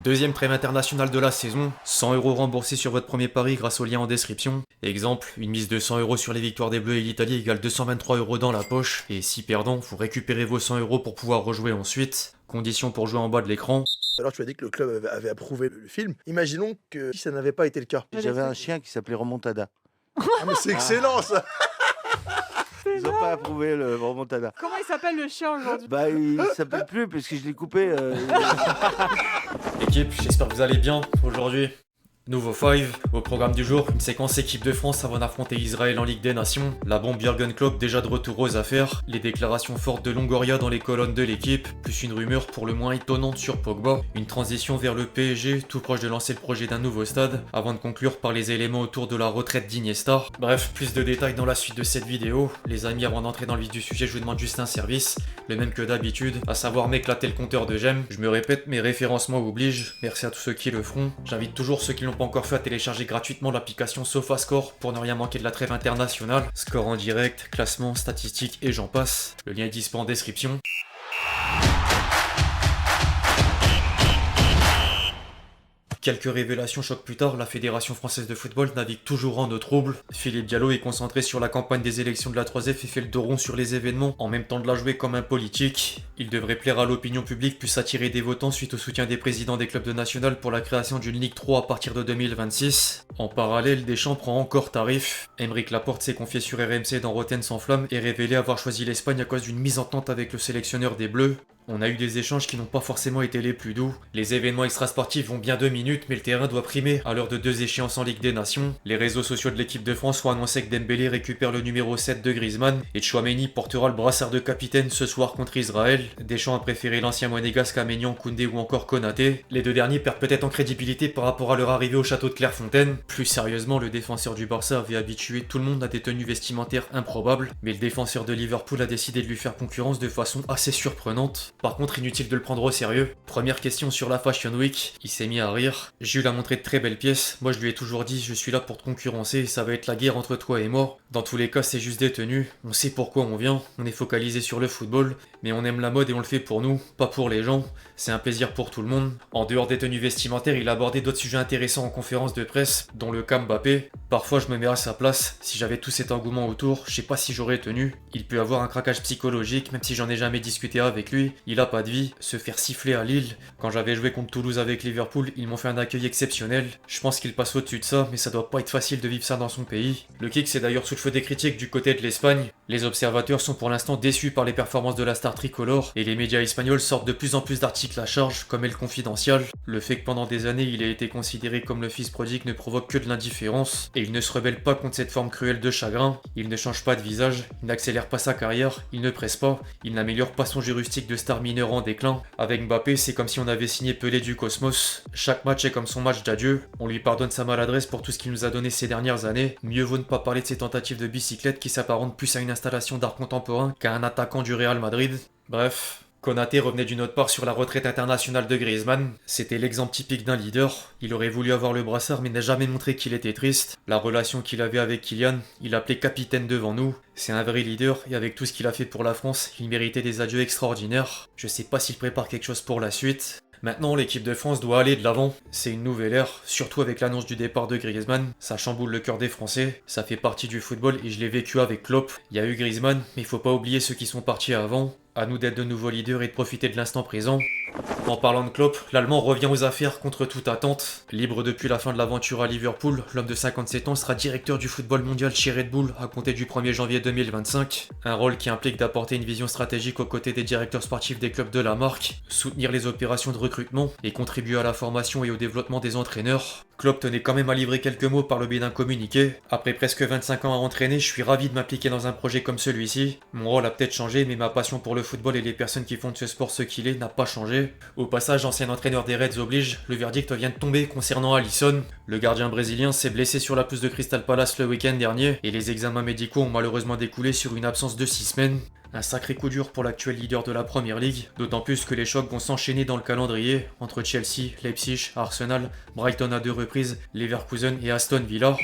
Deuxième trêve international de la saison, 100 € remboursés sur votre premier pari grâce au lien en description. Exemple, une mise de 100 € sur les victoires des Bleus et l'Italie égale 223 € dans la poche. Et si perdant, vous récupérez vos 100 € pour pouvoir rejouer ensuite. Condition pour jouer en bas de l'écran. Alors tu as dit que le club avait approuvé le film. Imaginons que si ça n'avait pas été le cas. J'avais un chien qui s'appelait Remontada. Ah mais c'est excellent ça. Ils n'ont pas approuvé le Remontada. Comment il s'appelle le chien aujourd'hui? Bah il s'appelle plus parce que je l'ai coupé. Équipe, j'espère que vous allez bien aujourd'hui. Nouveau 5, au programme du jour, une séquence équipe de France avant d'affronter Israël en Ligue des Nations, la bombe Jürgen Klopp déjà de retour aux affaires, les déclarations fortes de Longoria dans les colonnes de l'équipe, plus une rumeur pour le moins étonnante sur Pogba, une transition vers le PSG, tout proche de lancer le projet d'un nouveau stade, avant de conclure par les éléments autour de la retraite d'Iniesta. Bref, plus de détails dans la suite de cette vidéo. Les amis, avant d'entrer dans le vif du sujet, je vous demande juste un service, le même que d'habitude, à savoir m'éclater le compteur de j'aime. Je me répète, mes référencements obligent, merci à tous ceux qui le feront. J'invite toujours ceux qui l'ont pas encore fait à télécharger gratuitement l'application SofaScore pour ne rien manquer de la trêve internationale. Score en direct, classement, statistiques et j'en passe. Le lien est dispo en description. Quelques révélations choc plus tard, la Fédération Française de Football navigue toujours en eau trouble. Philippe Diallo est concentré sur la campagne des élections de la 3F et fait le dos rond sur les événements, en même temps de la jouer comme un politique. Il devrait plaire à l'opinion publique puis attirer des votants suite au soutien des présidents des clubs de national pour la création d'une Ligue 3 à partir de 2026. En parallèle, Deschamps prend encore tarif. Aymeric Laporte s'est confié sur RMC dans Rotten sans flamme et révélé avoir choisi l'Espagne à cause d'une mise-entente avec le sélectionneur des Bleus. On a eu des échanges qui n'ont pas forcément été les plus doux. Les événements extrasportifs vont bien 2 minutes, mais le terrain doit primer à l'heure de 2 échéances en Ligue des Nations. Les réseaux sociaux de l'équipe de France ont annoncé que Dembélé récupère le numéro 7 de Griezmann et Tchouaméni portera le brassard de capitaine ce soir contre Israël. Deschamps a préféré l'ancien monégasque à Maignan, Koundé ou encore Konaté. Les deux derniers perdent peut-être en crédibilité par rapport à leur arrivée au château de Clairefontaine. Plus sérieusement, le défenseur du Barça avait habitué tout le monde à des tenues vestimentaires improbables, mais le défenseur de Liverpool a décidé de lui faire concurrence de façon assez surprenante. Par contre, inutile de le prendre au sérieux. Première question sur la Fashion Week, il s'est mis à rire. Jules a montré de très belles pièces, moi je lui ai toujours dit je suis là pour te concurrencer, ça va être la guerre entre toi et moi. Dans tous les cas c'est juste des tenues, on sait pourquoi on vient, on est focalisé sur le football, mais on aime la mode et on le fait pour nous, pas pour les gens. C'est un plaisir pour tout le monde. En dehors des tenues vestimentaires, il a abordé d'autres sujets intéressants en conférence de presse, dont le cas Mbappé. Parfois je me mets à sa place, si j'avais tout cet engouement autour, je sais pas si j'aurais tenu. Il peut avoir un craquage psychologique, même si j'en ai jamais discuté avec lui, il a pas de vie. Se faire siffler à Lille. Quand j'avais joué contre Toulouse avec Liverpool, ils m'ont fait un accueil exceptionnel. Je pense qu'il passe au-dessus de ça, mais ça doit pas être facile de vivre ça dans son pays. Le kick c'est d'ailleurs sous le feu des critiques du côté de l'Espagne. Les observateurs sont pour l'instant déçus par les performances de la star tricolore, et les médias espagnols sortent de plus en plus d'articles à charge, comme El Confidencial. Le fait que pendant des années il ait été considéré comme le fils prodigue ne provoque que de l'indifférence, et il ne se rebelle pas contre cette forme cruelle de chagrin. Il ne change pas de visage, il n'accélère pas sa carrière, il ne presse pas, il n'améliore pas son juristique de star mineur en déclin. Avec Mbappé, c'est comme si on avait signé Pelé du Cosmos. Chaque match est comme son match d'adieu. On lui pardonne sa maladresse pour tout ce qu'il nous a donné ces dernières années. Mieux vaut ne pas parler de ses tentatives de bicyclette qui s'apparentent plus à une installation d'art contemporain qu'à un attaquant du Real Madrid. Bref. Konaté revenait d'une autre part sur la retraite internationale de Griezmann. C'était l'exemple typique d'un leader. Il aurait voulu avoir le brassard mais n'a jamais montré qu'il était triste. La relation qu'il avait avec Kylian, il l'appelait capitaine devant nous. C'est un vrai leader et avec tout ce qu'il a fait pour la France, il méritait des adieux extraordinaires. Je sais pas s'il prépare quelque chose pour la suite. Maintenant, l'équipe de France doit aller de l'avant. C'est une nouvelle ère, surtout avec l'annonce du départ de Griezmann. Ça chamboule le cœur des Français, ça fait partie du football et je l'ai vécu avec Klopp. Il y a eu Griezmann, mais il faut pas oublier ceux qui sont partis avant. À nous d'être de nouveaux leaders et de profiter de l'instant présent. En parlant de Klopp, l'Allemand revient aux affaires contre toute attente. Libre depuis la fin de l'aventure à Liverpool, l'homme de 57 ans sera directeur du football mondial chez Red Bull à compter du 1er janvier 2025. Un rôle qui implique d'apporter une vision stratégique aux côtés des directeurs sportifs des clubs de la marque, soutenir les opérations de recrutement et contribuer à la formation et au développement des entraîneurs. Klopp tenait quand même à livrer quelques mots par le biais d'un communiqué. Après presque 25 ans à entraîner, je suis ravi de m'impliquer dans un projet comme celui-ci. Mon rôle a peut-être changé, mais ma passion pour le football et les personnes qui font de ce sport ce qu'il est n'a pas changé. Au passage, ancien entraîneur des Reds oblige, le verdict vient de tomber concernant Alisson. Le gardien brésilien s'est blessé sur la pelouse de Crystal Palace le week-end dernier, et les examens médicaux ont malheureusement découlé sur une absence de 6 semaines. Un sacré coup dur pour l'actuel leader de la Premier League, d'autant plus que les chocs vont s'enchaîner dans le calendrier entre Chelsea, Leipzig, Arsenal, Brighton à 2 reprises, Leverkusen et Aston Villa.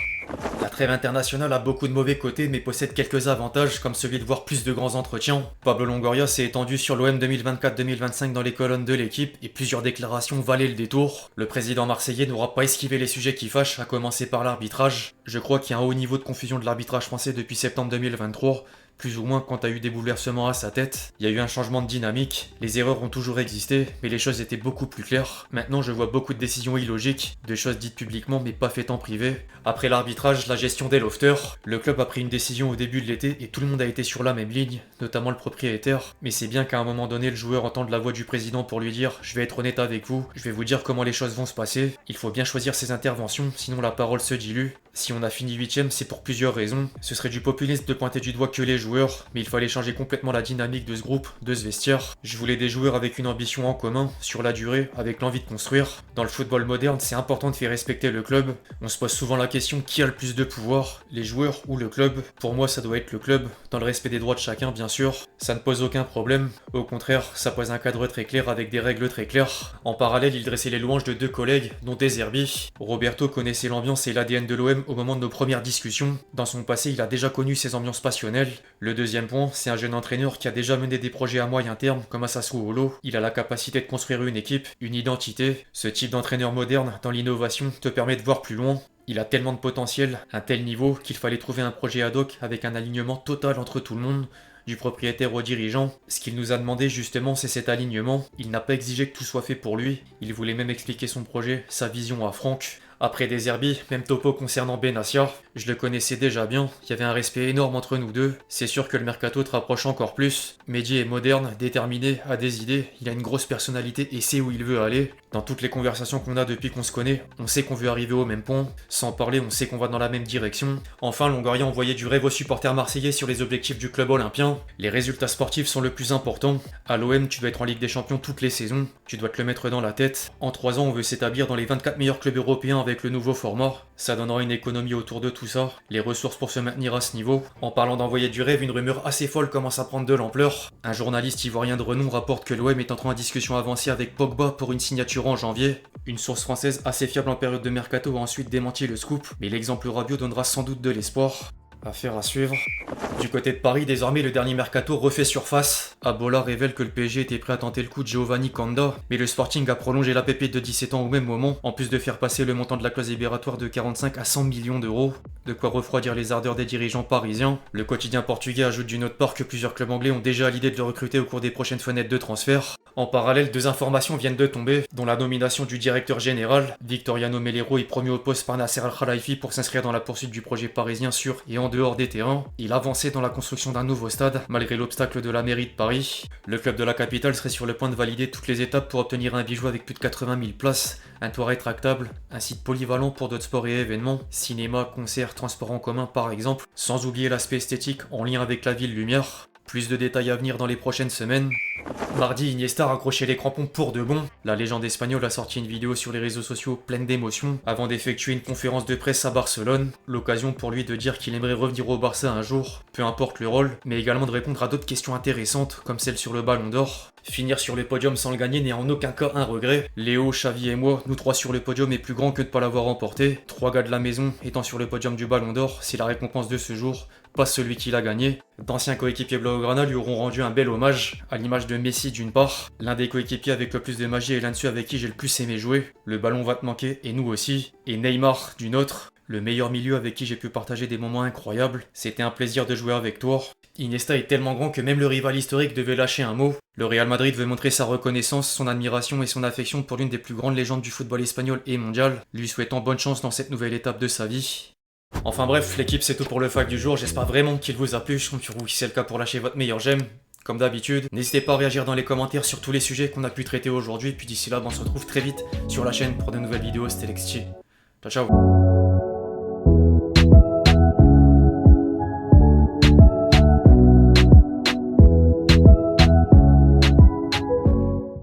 La trêve internationale a beaucoup de mauvais côtés mais possède quelques avantages comme celui de voir plus de grands entretiens. Pablo Longoria s'est étendu sur l'OM 2024-2025 dans les colonnes de l'équipe et plusieurs déclarations valaient le détour. Le président marseillais n'aura pas esquivé les sujets qui fâchent, à commencer par l'arbitrage. Je crois qu'il y a un haut niveau de confusion de l'arbitrage français depuis septembre 2023. Plus ou moins quand il y a eu des bouleversements à sa tête. Il y a eu un changement de dynamique, les erreurs ont toujours existé, mais les choses étaient beaucoup plus claires. Maintenant je vois beaucoup de décisions illogiques, de choses dites publiquement mais pas faites en privé. Après l'arbitrage, la gestion des lofters. Le club a pris une décision au début de l'été et tout le monde a été sur la même ligne, notamment le propriétaire. Mais c'est bien qu'à un moment donné le joueur entende la voix du président pour lui dire « Je vais être honnête avec vous, je vais vous dire comment les choses vont se passer. Il faut bien choisir ses interventions, sinon la parole se dilue. Si on a fini 8ème, c'est pour plusieurs raisons. Ce serait du populisme de pointer du doigt que les joueurs, mais il fallait changer complètement la dynamique de ce groupe, de ce vestiaire. Je voulais des joueurs avec une ambition en commun, sur la durée, avec l'envie de construire. Dans le football moderne, c'est important de faire respecter le club. On se pose souvent la question qui a le plus de pouvoir, les joueurs ou le club. Pour moi, ça doit être le club, dans le respect des droits de chacun, bien sûr. Ça ne pose aucun problème. Au contraire, ça pose un cadre très clair avec des règles très claires. En parallèle, il dressait les louanges de deux collègues, dont De Zerbi. Roberto connaissait l'ambiance et l'ADN de l'OM au moment de nos premières discussions. Dans son passé, il a déjà connu ces ambiances passionnelles. Le deuxième point, c'est un jeune entraîneur qui a déjà mené des projets à moyen terme, comme à Sassuolo. Il a la capacité de construire une équipe, une identité. Ce type d'entraîneur moderne, dans l'innovation, te permet de voir plus loin. Il a tellement de potentiel, un tel niveau, qu'il fallait trouver un projet ad hoc avec un alignement total entre tout le monde. Du propriétaire au dirigeant. Ce qu'il nous a demandé justement, c'est cet alignement. Il n'a pas exigé que tout soit fait pour lui. Il voulait même expliquer son projet, sa vision à Franck. Après De Zerbi, même topo concernant Benassia. Je le connaissais déjà bien, il y avait un respect énorme entre nous deux. C'est sûr que le mercato te rapproche encore plus. Mehdi est moderne, déterminé, a des idées, il a une grosse personnalité et sait où il veut aller. Dans toutes les conversations qu'on a depuis qu'on se connaît, on sait qu'on veut arriver au même point. Sans parler, on sait qu'on va dans la même direction. Enfin, Longoria envoyait du rêve aux supporters marseillais sur les objectifs du club olympien. Les résultats sportifs sont le plus important. À l'OM, tu dois être en Ligue des Champions toutes les saisons. Tu dois te le mettre dans la tête. En 3 ans, on veut s'établir dans les 24 meilleurs clubs européens avec le nouveau format. Ça donnera une économie autour de tout ça. Les ressources pour se maintenir à ce niveau. En parlant d'envoyer du rêve, une rumeur assez folle commence à prendre de l'ampleur. Un journaliste ivoirien de renom rapporte que l'OM est en discussion avancée avec Pogba pour une signature en janvier. Une source française assez fiable en période de mercato a ensuite démenti le scoop, mais l'exemple Rabiot donnera sans doute de l'espoir. Affaire à suivre. Du côté de Paris, désormais le dernier mercato refait surface. Abola révèle que le PSG était prêt à tenter le coup de Giovanni Kanda, mais le Sporting a prolongé la pépite de 17 ans au même moment, en plus de faire passer le montant de la clause libératoire de 45 à 100 millions d'euros. De quoi refroidir les ardeurs des dirigeants parisiens. Le quotidien portugais ajoute d'une autre part que plusieurs clubs anglais ont déjà l'idée de le recruter au cours des prochaines fenêtres de transfert. En parallèle, 2 informations viennent de tomber, dont la nomination du directeur général. Victoriano Melero est promu au poste par Nasser Al-Khelaifi pour s'inscrire dans la poursuite du projet parisien sur et en dehors des terrains. Il avançait dans la construction d'un nouveau stade, malgré l'obstacle de la mairie de Paris. Le club de la capitale serait sur le point de valider toutes les étapes pour obtenir un bijou avec plus de 80 000 places, un toit rétractable, un site polyvalent pour d'autres sports et événements, cinéma, concerts, transports en commun par exemple, sans oublier l'aspect esthétique en lien avec la ville lumière. Plus de détails à venir dans les prochaines semaines. Mardi, Iniesta raccrochait les crampons pour de bon. La légende espagnole a sorti une vidéo sur les réseaux sociaux pleine d'émotions avant d'effectuer une conférence de presse à Barcelone. L'occasion pour lui de dire qu'il aimerait revenir au Barça un jour, peu importe le rôle, mais également de répondre à d'autres questions intéressantes comme celle sur le Ballon d'Or. Finir sur le podium sans le gagner n'est en aucun cas un regret. Léo, Xavi et moi, nous 3 sur le podium est plus grand que de ne pas l'avoir remporté. 3 gars de la maison étant sur le podium du Ballon d'Or, c'est la récompense de ce jour, pas celui qui l'a gagné. D'anciens coéquipiers Blaugrana lui auront rendu un bel hommage, à l'image de Messi d'une part, l'un des coéquipiers avec le plus de magie et l'un de ceux avec qui j'ai le plus aimé jouer. Le ballon va te manquer, et nous aussi. Et Neymar d'une autre, le meilleur milieu avec qui j'ai pu partager des moments incroyables. C'était un plaisir de jouer avec toi. Iniesta est tellement grand que même le rival historique devait lâcher un mot. Le Real Madrid veut montrer sa reconnaissance, son admiration et son affection pour l'une des plus grandes légendes du football espagnol et mondial, lui souhaitant bonne chance dans cette nouvelle étape de sa vie. Enfin bref, l'équipe c'est tout pour le fact du jour, j'espère vraiment qu'il vous a plu, je compte sur vous si c'est le cas pour lâcher votre meilleur j'aime. Comme d'habitude, n'hésitez pas à réagir dans les commentaires sur tous les sujets qu'on a pu traiter aujourd'hui, puis d'ici là, on se retrouve très vite sur la chaîne pour de nouvelles vidéos, c'était Lexchi. Ciao ciao.